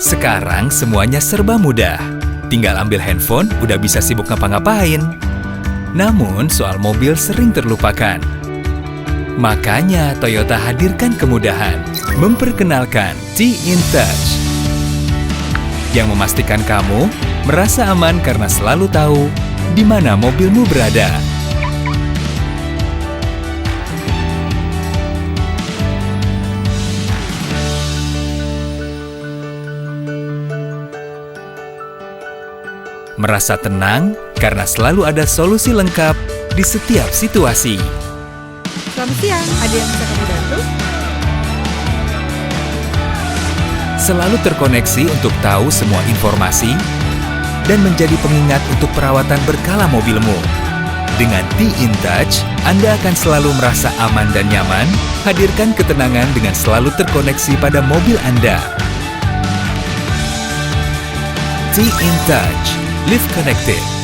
Sekarang semuanya serba mudah. Tinggal ambil handphone, udah bisa sibuk ngapa-ngapain. Namun, soal mobil sering terlupakan. Makanya Toyota hadirkan kemudahan, memperkenalkan T-InTouch, yang memastikan kamu merasa aman karena selalu tahu di mana mobilmu berada. Merasa tenang karena selalu ada solusi lengkap di setiap situasi. Selamat siang, ada yang bisa kamu bantu? Selalu terkoneksi untuk tahu semua informasi dan menjadi pengingat untuk perawatan berkala mobilmu. Dengan T-InTouch, Anda akan selalu merasa aman dan nyaman. Hadirkan ketenangan dengan selalu terkoneksi pada mobil Anda. T-InTouch. Live connected.